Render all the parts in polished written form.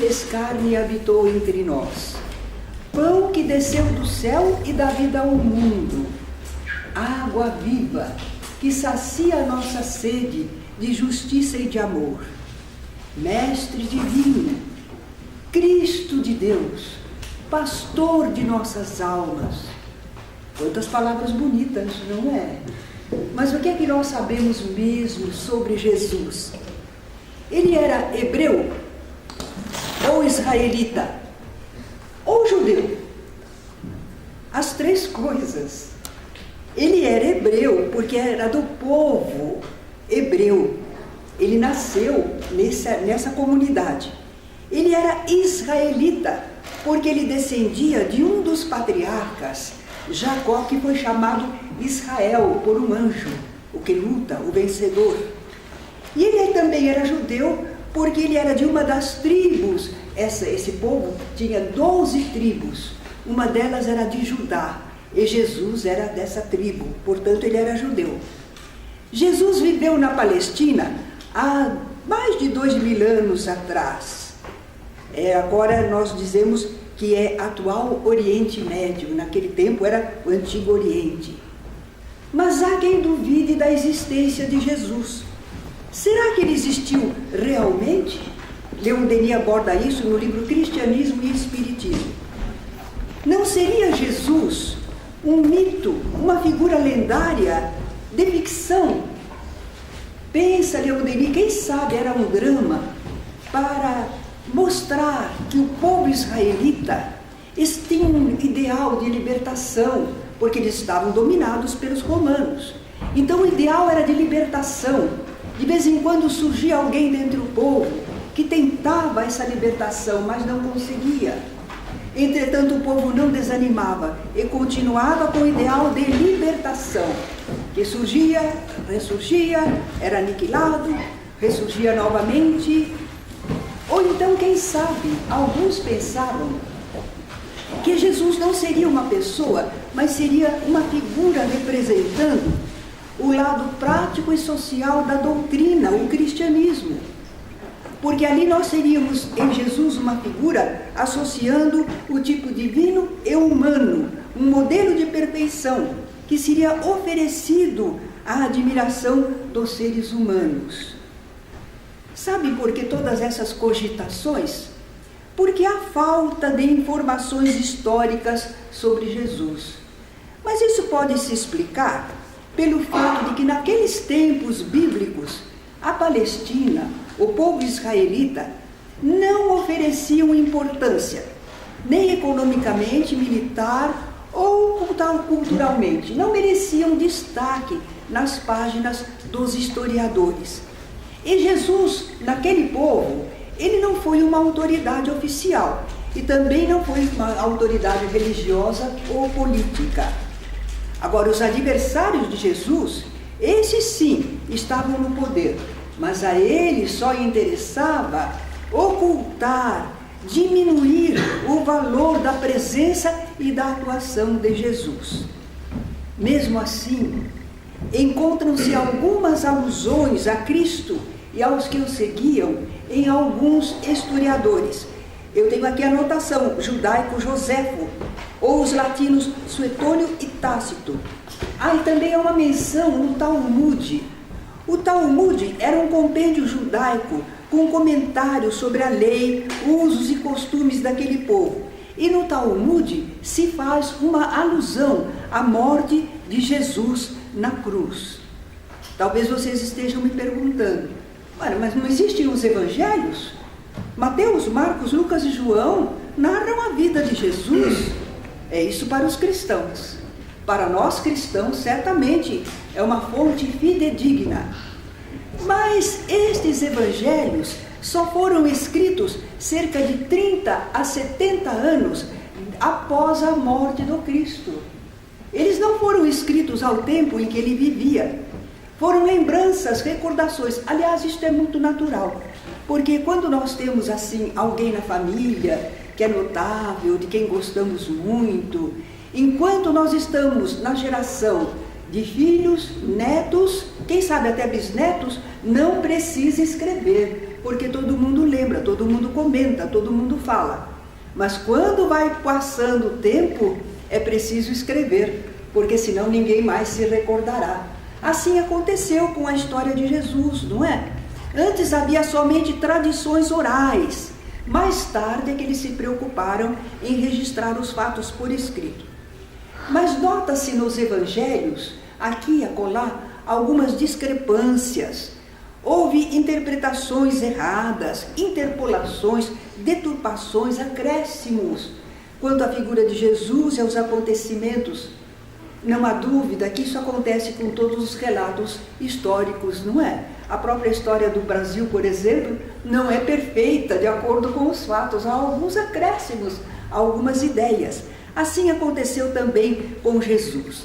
fez carne e habitou entre nós. Pão que desceu do céu e dá vida ao mundo. Água viva que sacia a nossa sede de justiça e de amor. Mestre divino, Cristo de Deus, pastor de nossas almas. Quantas palavras bonitas, não é? Mas o que é que nós sabemos mesmo sobre Jesus? Ele era hebreu, ou israelita, ou judeu? As três coisas. Ele era hebreu porque era do povo hebreu. Ele nasceu nessa comunidade. Ele era israelita porque ele descendia de um dos patriarcas, Jacó, que foi chamado Israel por um anjo, o que luta, o vencedor. E ele também era judeu porque ele era de uma das tribos. Esse povo tinha 12 tribos, uma delas era de Judá, e Jesus era dessa tribo, portanto ele era judeu. Jesus viveu na Palestina há mais de 2000 anos atrás. Agora nós dizemos que é atual Oriente Médio, naquele tempo era o Antigo Oriente. Mas há quem duvide da existência de Jesus. Será que ele existiu realmente? Leon Denis aborda isso no livro Cristianismo e Espiritismo. Não seria Jesus um mito, uma figura lendária de ficção? Pensa, Leon Denis, quem sabe era um drama para mostrar que o povo israelita tinha um ideal de libertação, porque eles estavam dominados pelos romanos. Então o ideal era de libertação. De vez em quando surgia alguém dentre o povo que tentava essa libertação, mas não conseguia. Entretanto, o povo não desanimava e continuava com o ideal de libertação, que surgia, ressurgia, era aniquilado, ressurgia novamente. Ou então, quem sabe, alguns pensavam que Jesus não seria uma pessoa, mas seria uma figura representando o lado prático e social da doutrina, o cristianismo. Porque ali nós seríamos em Jesus uma figura associando o tipo divino e humano, um modelo de perfeição que seria oferecido à admiração dos seres humanos. Sabe por que todas essas cogitações? Porque há falta de informações históricas sobre Jesus. Mas isso pode se explicar pelo fato de que naqueles tempos bíblicos, a Palestina, o povo israelita, não ofereciam importância, nem economicamente, militar ou culturalmente. Não mereciam destaque nas páginas dos historiadores. E Jesus, naquele povo, ele não foi uma autoridade oficial e também não foi uma autoridade religiosa ou política. Agora, os adversários de Jesus, esses sim, estavam no poder, mas a eles só interessava ocultar, diminuir o valor da presença e da atuação de Jesus. Mesmo assim, encontram-se algumas alusões a Cristo e aos que o seguiam em alguns historiadores. Eu tenho aqui a anotação, judaico Joséfo, ou os latinos Suetônio e Tácito. E também há uma menção no Talmud. O Talmud era um compêndio judaico com comentários sobre a lei, usos e costumes daquele povo. E no Talmud se faz uma alusão à morte de Jesus na cruz. Talvez vocês estejam me perguntando, mas não existem os evangelhos? Mateus, Marcos, Lucas e João narram a vida de Jesus. É isso para os cristãos. Para nós cristãos, certamente, é uma fonte fidedigna. Mas estes evangelhos só foram escritos cerca de 30 a 70 anos após a morte do Cristo. Eles não foram escritos ao tempo em que ele vivia. Foram lembranças, recordações. Aliás, isto é muito natural. Porque quando nós temos assim alguém na família que é notável, de quem gostamos muito, enquanto nós estamos na geração de filhos, netos, quem sabe até bisnetos, não precisa escrever. porque todo mundo lembra, todo mundo comenta, todo mundo fala. Mas quando vai passando o tempo, é preciso escrever, porque senão ninguém mais se recordará. Assim aconteceu com a história de Jesus, não é? Antes havia somente tradições orais. Mais tarde é que eles se preocuparam em registrar os fatos por escrito. Mas nota-se nos evangelhos, aqui e acolá, algumas discrepâncias. Houve interpretações erradas, interpolações, deturpações, acréscimos quanto à figura de Jesus e aos acontecimentos. Não há dúvida que isso acontece com todos os relatos históricos, não é? A própria história do Brasil, por exemplo, não é perfeita de acordo com os fatos. Há alguns acréscimos, algumas ideias. Assim aconteceu também com Jesus.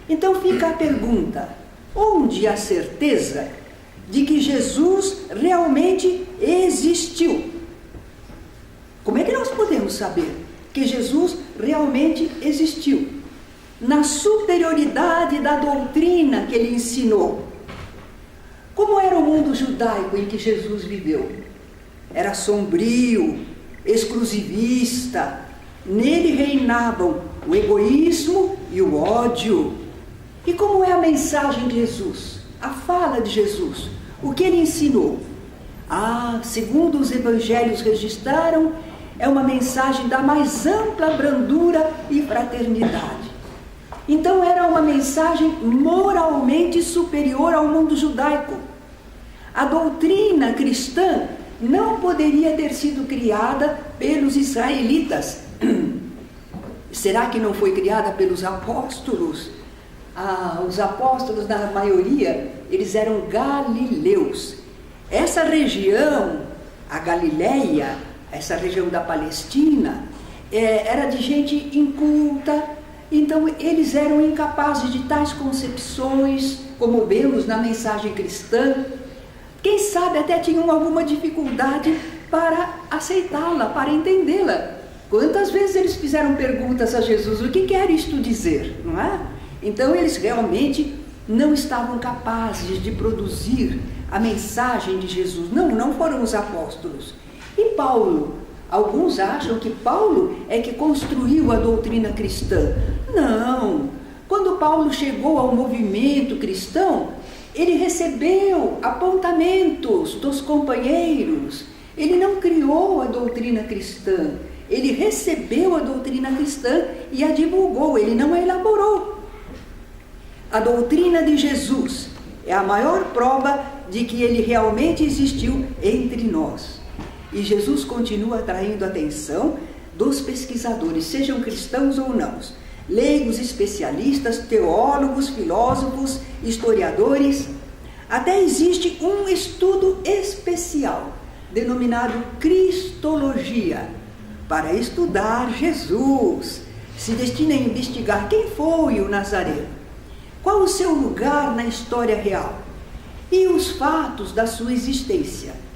Então fica a pergunta: onde há certeza de que Jesus realmente existiu? Como é que nós podemos saber que Jesus realmente existiu? Na superioridade da doutrina que ele ensinou. Como era o mundo judaico em que Jesus viveu? Era sombrio, exclusivista. Nele reinavam o egoísmo e o ódio. E como é a mensagem de Jesus? A fala de Jesus? O que ele ensinou? Segundo os evangelhos registraram, é uma mensagem da mais ampla brandura e fraternidade. Então era uma mensagem moralmente superior ao mundo judaico. A doutrina cristã não poderia ter sido criada pelos israelitas. Será que não foi criada pelos apóstolos? Os apóstolos, na maioria, eles eram galileus. Essa região, a Galileia, essa região da Palestina, era de gente inculta. Então eles eram incapazes de tais concepções, como vemos na mensagem cristã. Quem sabe até tinham alguma dificuldade para aceitá-la, para entendê-la. Quantas vezes eles fizeram perguntas a Jesus: o que quer isto dizer? Não é? Então eles realmente não estavam capazes de produzir a mensagem de Jesus. Não foram os apóstolos. E Paulo? Alguns acham que Paulo é que construiu a doutrina cristã. Não. Quando Paulo chegou ao movimento cristão, ele recebeu apontamentos dos companheiros. Ele não criou a doutrina cristã. Ele recebeu a doutrina cristã e a divulgou. Ele não a elaborou. A doutrina de Jesus é a maior prova de que ele realmente existiu entre nós. E Jesus continua atraindo a atenção dos pesquisadores, sejam cristãos ou não, leigos, especialistas, teólogos, filósofos, historiadores. Até existe um estudo especial, denominado Cristologia, para estudar Jesus. Se destina a investigar quem foi o Nazareno, qual o seu lugar na história real e os fatos da sua existência.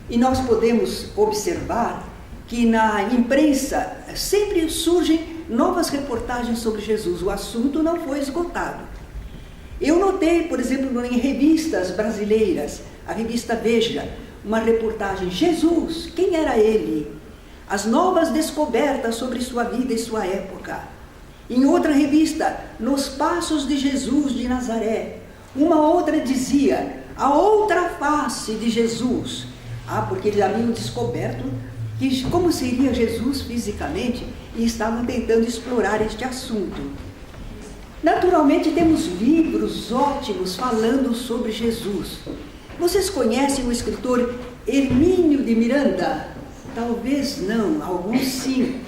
E nós podemos observar que na imprensa sempre surgem novas reportagens sobre Jesus. O assunto não foi esgotado. Eu notei, por exemplo, em revistas brasileiras, a revista Veja, uma reportagem: Jesus, quem era ele? As novas descobertas sobre sua vida e sua época. Em outra revista, Nos Passos de Jesus de Nazaré, uma outra dizia: a outra face de Jesus. Porque eles haviam descoberto como seria Jesus fisicamente e estavam tentando explorar este assunto. Naturalmente temos livros ótimos falando sobre Jesus. Vocês conhecem o escritor Hermínio de Miranda? Talvez não, alguns sim.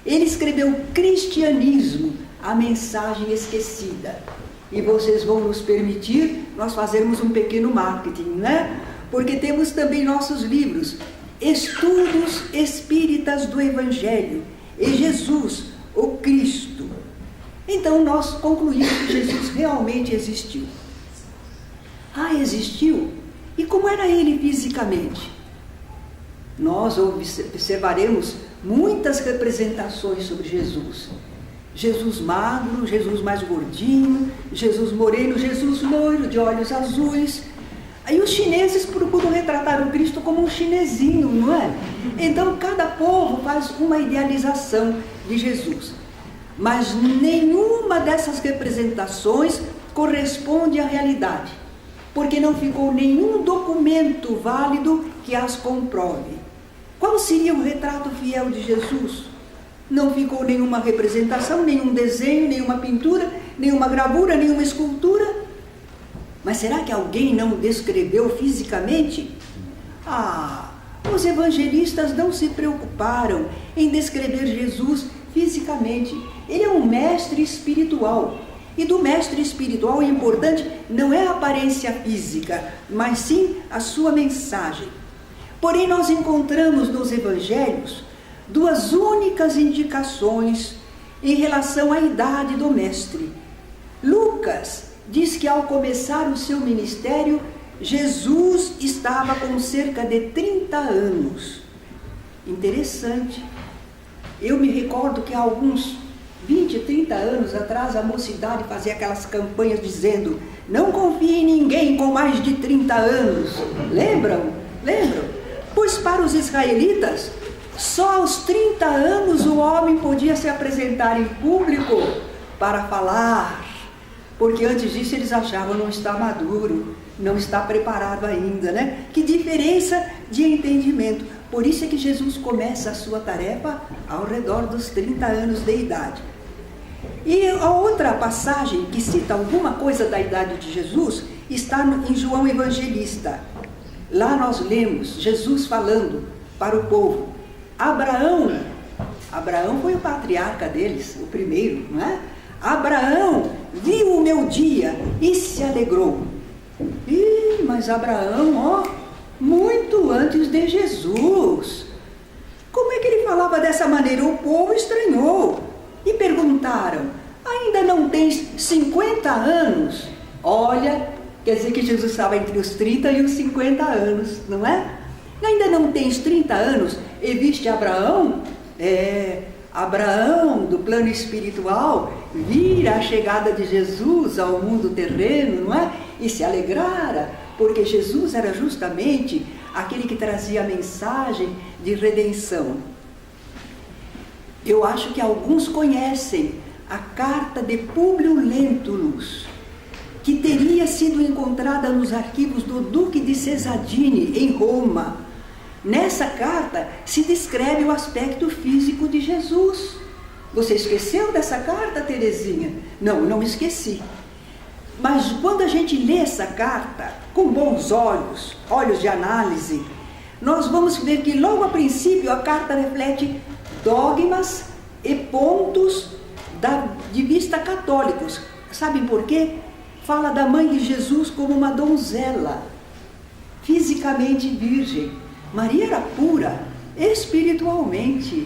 Ele escreveu Cristianismo, a mensagem esquecida. E vocês vão nos permitir nós fazermos um pequeno marketing, né? Porque temos também nossos livros, Estudos Espíritas do Evangelho e Jesus, o Cristo. Então nós concluímos que Jesus realmente existiu. Existiu? E como era ele fisicamente? Nós observaremos muitas representações sobre Jesus. Jesus magro, Jesus mais gordinho, Jesus moreno, Jesus loiro de olhos azuis. Aí os chineses procuram retratar o Cristo como um chinesinho, não é? Então cada povo faz uma idealização de Jesus. Mas nenhuma dessas representações corresponde à realidade, porque não ficou nenhum documento válido que as comprove. Qual seria o retrato fiel de Jesus? Não ficou nenhuma representação, nenhum desenho, nenhuma pintura, nenhuma gravura, nenhuma escultura. Mas será que alguém não descreveu fisicamente? Os evangelistas não se preocuparam em descrever Jesus fisicamente. Ele é um mestre espiritual. E do mestre espiritual o importante não é a aparência física, mas sim a sua mensagem. Porém, nós encontramos nos evangelhos duas únicas indicações em relação à idade do mestre. Lucas diz que ao começar o seu ministério, Jesus estava com cerca de 30 anos. Interessante. Eu me recordo que há alguns 20, 30 anos atrás, a mocidade fazia aquelas campanhas dizendo: não confie em ninguém com mais de 30 anos. Lembram? Pois para os israelitas, só aos 30 anos o homem podia se apresentar em público para falar, porque antes disso eles achavam não está maduro, não está preparado ainda, né? Que diferença de entendimento. Por isso é que Jesus começa a sua tarefa ao redor dos 30 anos de idade. E a outra passagem que cita alguma coisa da idade de Jesus está em João Evangelista. Lá nós lemos Jesus falando para o povo. Abraão foi o patriarca deles, o primeiro, não é? Abraão viu o meu dia e se alegrou. Mas Abraão, muito antes de Jesus. Como é que ele falava dessa maneira? O povo estranhou e perguntaram: ainda não tens 50 anos? Olha, quer dizer que Jesus estava entre os 30 e os 50 anos, não é? Ainda não tens 30 anos e viste Abraão? Abraão, do plano espiritual, vira a chegada de Jesus ao mundo terreno, não é? E se alegrara, porque Jesus era justamente aquele que trazia a mensagem de redenção. Eu acho que alguns conhecem a carta de Públio Lentulus, que teria sido encontrada nos arquivos do Duque de Cesadini, em Roma. Nessa carta se descreve o aspecto físico de Jesus. Você esqueceu dessa carta, Terezinha? Não esqueci. Mas quando a gente lê essa carta com bons olhos de análise, nós vamos ver que logo a princípio a carta reflete dogmas e pontos de vista católicos. Sabem por quê? Fala da mãe de Jesus como uma donzela, fisicamente virgem. Maria era pura, espiritualmente,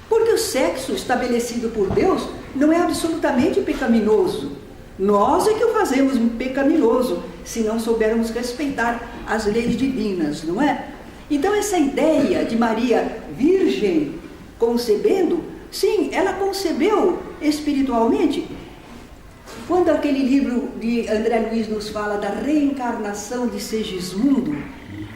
porque o sexo estabelecido por Deus não é absolutamente pecaminoso. Nós é que o fazemos pecaminoso, se não soubermos respeitar as leis divinas, não é? Então essa ideia de Maria virgem concebendo, sim, ela concebeu espiritualmente. Quando aquele livro de André Luiz nos fala da reencarnação de Segismundo,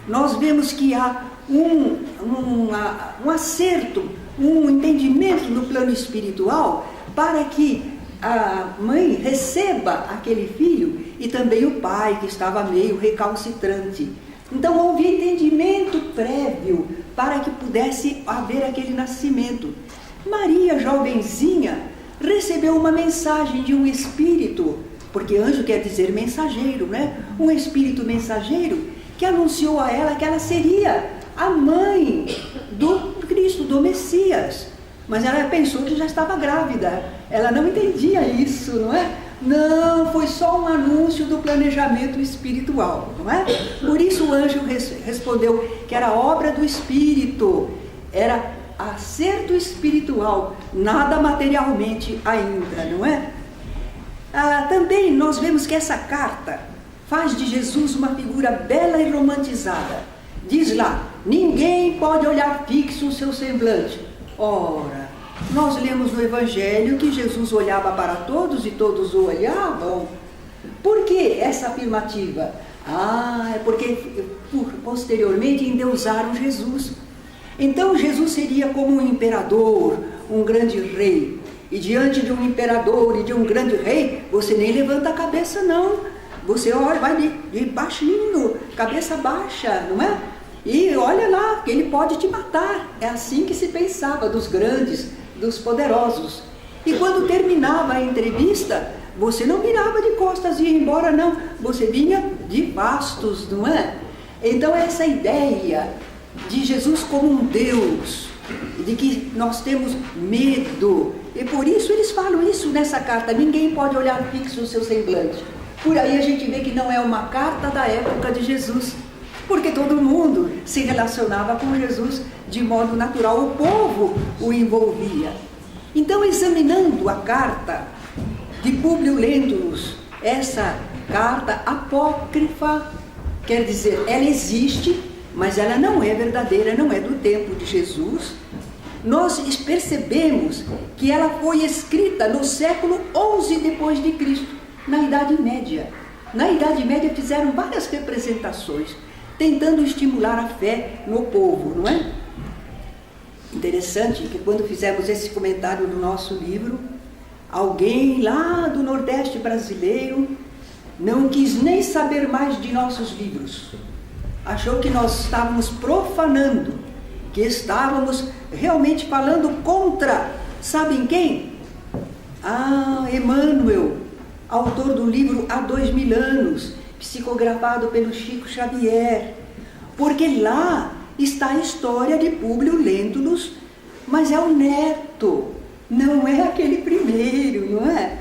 nós vemos que há um acerto, um entendimento no plano espiritual para que a mãe receba aquele filho e também o pai, que estava meio recalcitrante. Então houve entendimento prévio para que pudesse haver aquele nascimento. Maria, jovenzinha, recebeu uma mensagem de um espírito, porque anjo quer dizer mensageiro, né? Um espírito mensageiro que anunciou a ela que ela seria a mãe do Cristo, do Messias. Mas ela pensou que já estava grávida. Ela não entendia isso, não é? Não, foi só um anúncio do planejamento espiritual, não é? Por isso o anjo respondeu que era obra do Espírito, era acerto espiritual, nada materialmente ainda, não é? Também nós vemos que essa carta faz de Jesus uma figura bela e romantizada. Diz lá: ninguém pode olhar fixo o seu semblante. Ora, nós lemos no Evangelho que Jesus olhava para todos e todos o olhavam. Por que essa afirmativa? É porque posteriormente endeusaram Jesus. Então Jesus seria como um imperador, um grande rei. E diante de um imperador e de um grande rei, você nem levanta a cabeça não. Você olha, vai de baixinho, cabeça baixa, não é? E olha lá, que ele pode te matar. É assim que se pensava dos grandes, dos poderosos. E quando terminava a entrevista, você não virava de costas e ia embora, não. Você vinha de bastos, não é? Então essa ideia de Jesus como um Deus, de que nós temos medo, e por isso eles falam isso nessa carta, ninguém pode olhar fixo no seu semblante. Por aí a gente vê que não é uma carta da época de Jesus, porque todo mundo se relacionava com Jesus de modo natural, o povo o envolvia. Então, examinando a carta de Públio Lentulus, essa carta apócrifa, quer dizer, ela existe, mas ela não é verdadeira, não é do tempo de Jesus. Nós percebemos que ela foi escrita no século XI depois de Cristo, na Idade Média. Na Idade Média fizeram várias representações, tentando estimular a fé no povo, não é? Interessante que quando fizemos esse comentário do nosso livro, alguém lá do Nordeste brasileiro não quis nem saber mais de nossos livros. Achou que nós estávamos profanando, que estávamos realmente falando contra, sabem quem? Emmanuel, autor do livro Há 2000 anos, psicografado pelo Chico Xavier, porque lá está a história de Públio Lentulus, mas é o neto, não é aquele primeiro, não é?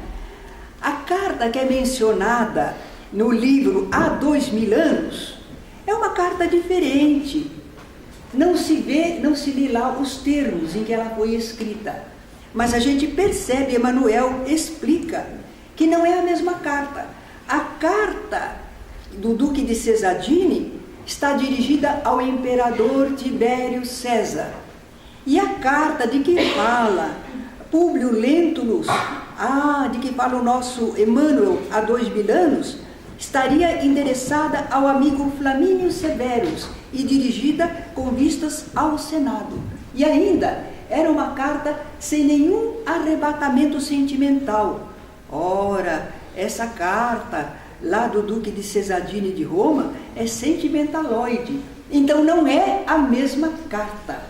A carta que é mencionada no livro Há 2000 anos é uma carta diferente. Não se lê lá os termos em que ela foi escrita, mas a gente percebe, Emmanuel explica que não é a mesma carta. A carta do Duque de Cesadini está dirigida ao imperador Tibério César. E a carta de que fala Públio Lentulus, de que fala o nosso Emmanuel há 2000 anos, estaria endereçada ao amigo Flamínio Severus e dirigida com vistas ao Senado. E ainda era uma carta sem nenhum arrebatamento sentimental. Ora, essa carta lá do Duque de Cesadini de Roma é sentimentaloide. Então não é a mesma carta.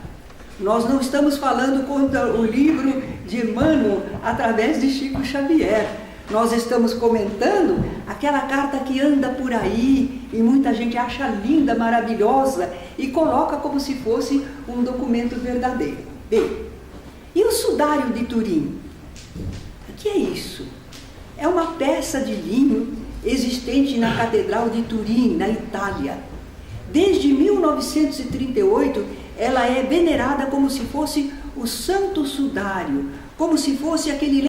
Nós não estamos falando contra o livro de Emmanuel através de Chico Xavier. Nós estamos comentando aquela carta que anda por aí e muita gente acha linda, maravilhosa e coloca como se fosse um documento verdadeiro. Bem, e o Sudário de Turim? O que é isso? É uma peça de linho existente na Catedral de Turim, na Itália. Desde 1938, ela é venerada como se fosse o Santo Sudário, como se fosse aquele